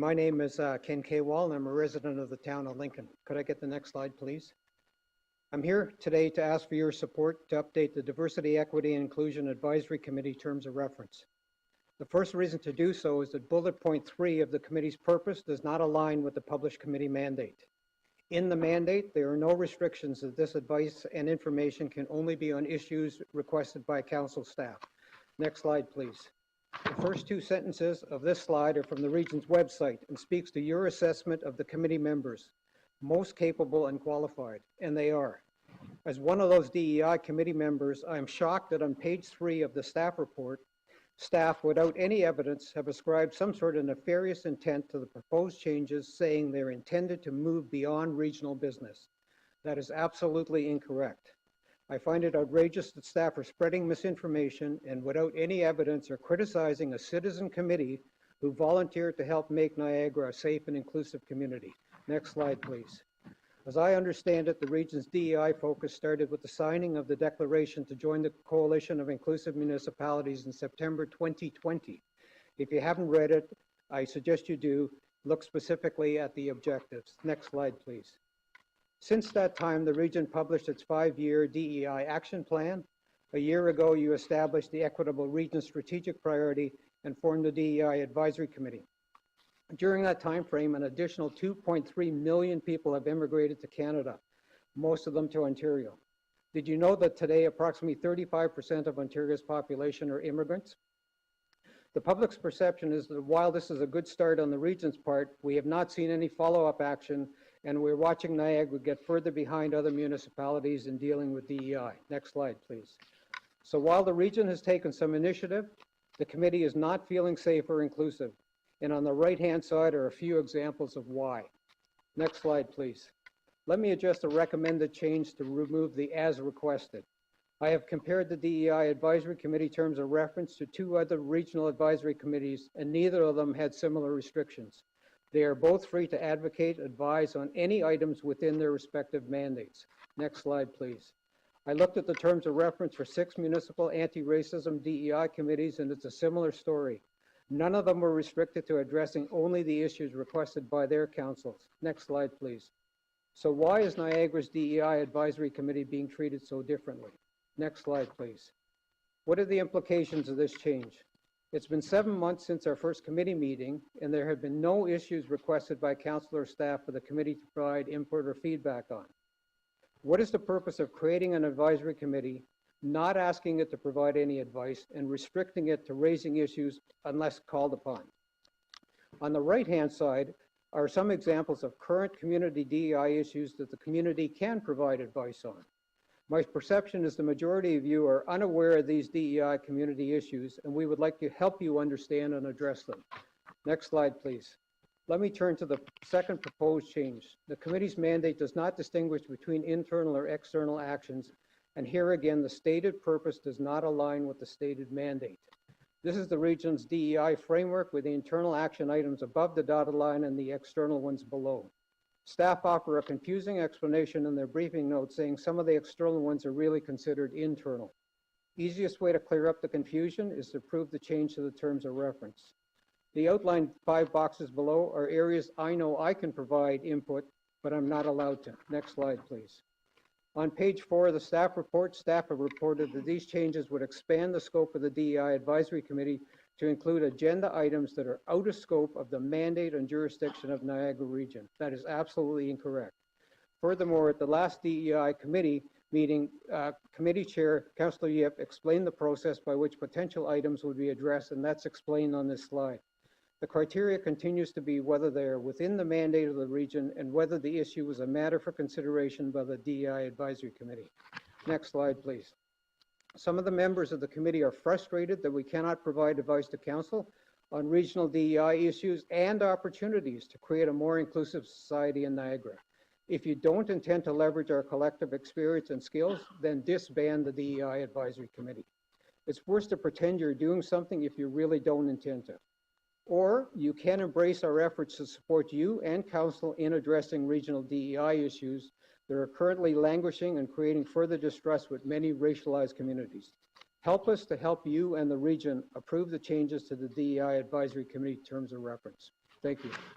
My name is Ken Kawall, and I'm a resident of the town of Lincoln. Could I get the next slide, please? I'm here today to ask for your support to update the Diversity, Equity, and Inclusion Advisory Committee terms of reference. The first reason to do so is that bullet point 3 of the committee's purpose does not align with the published committee mandate. In the mandate, there are no restrictions that this advice and information can only be on issues requested by council staff. Next slide, please. The first two sentences of this slide are from the region's website and speaks to your assessment of the committee members, most capable and qualified, and they are. As one of those DEI committee members, I am shocked that on page 3 of the staff report, staff, without any evidence, have ascribed some sort of nefarious intent to the proposed changes, saying they're intended to move beyond regional business. That is absolutely incorrect. I find it outrageous that staff are spreading misinformation and without any evidence are criticizing a citizen committee who volunteered to help make Niagara a safe and inclusive community. Next slide, please. As I understand it, the region's DEI focus started with the signing of the declaration to join the Coalition of Inclusive Municipalities in September 2020. If you haven't read it, I suggest you do. Look specifically at the objectives. Next slide, please. Since that time, the region published its 5-year DEI action plan. A year ago, you established the Equitable Region Strategic Priority and formed the DEI Advisory Committee. During that time frame, an additional 2.3 million people have immigrated to Canada, most of them to Ontario. Did you know that today approximately 35% of Ontario's population are immigrants? The public's perception is that while this is a good start on the region's part, we have not seen any follow-up action, and we're watching Niagara get further behind other municipalities in dealing with DEI. Next slide, please. So while the region has taken some initiative, the committee is not feeling safe or inclusive. And on the right-hand side are a few examples of why. Next slide, please. Let me address the recommended change to remove the as requested. I have compared the DEI Advisory Committee terms of reference to 2 other regional advisory committees, and neither of them had similar restrictions. They are both free to advocate, advise on any items within their respective mandates. Next slide, please. I looked at the terms of reference for 6 municipal anti-racism DEI committees, and it's a similar story. None of them were restricted to addressing only the issues requested by their councils. Next slide, please. So why is Niagara's DEI Advisory Committee being treated so differently? Next slide, please. What are the implications of this change? It's been 7 months since our first committee meeting, and there have been no issues requested by council or staff for the committee to provide input or feedback on. What is the purpose of creating an advisory committee, not asking it to provide any advice, and restricting it to raising issues unless called upon? On the right-hand side are some examples of current community DEI issues that the community can provide advice on. My perception is the majority of you are unaware of these DEI community issues, and we would like to help you understand and address them. Next slide, please. Let me turn to the second proposed change. The committee's mandate does not distinguish between internal or external actions, and here again, the stated purpose does not align with the stated mandate. This is the region's DEI framework with the internal action items above the dotted line and the external ones below. Staff offer a confusing explanation in their briefing notes saying some of the external ones are really considered internal. Easiest way to clear up the confusion is to approve the change to the terms of reference. The outlined 5 boxes below are areas I know I can provide input, but I'm not allowed to. Next slide, please. On page 4 of the staff report, staff have reported that these changes would expand the scope of the DEI Advisory Committee to include agenda items that are out of scope of the mandate and jurisdiction of Niagara Region. That is absolutely incorrect. Furthermore, at the last DEI committee meeting, committee chair, Councillor Yip, explained the process by which potential items would be addressed, and that's explained on this slide. The criteria continues to be whether they are within the mandate of the region and whether the issue was a matter for consideration by the DEI Advisory Committee. Next slide, please. Some of the members of the committee are frustrated that we cannot provide advice to council on regional DEI issues and opportunities to create a more inclusive society in Niagara. If you don't intend to leverage our collective experience and skills, then disband the DEI Advisory Committee. It's worse to pretend you're doing something if you really don't intend to. Or you can embrace our efforts to support you and council in addressing regional DEI issues that are currently languishing and creating further distrust with many racialized communities. Help us to help you and the region approve the changes to the DEI Advisory Committee terms of reference. Thank you.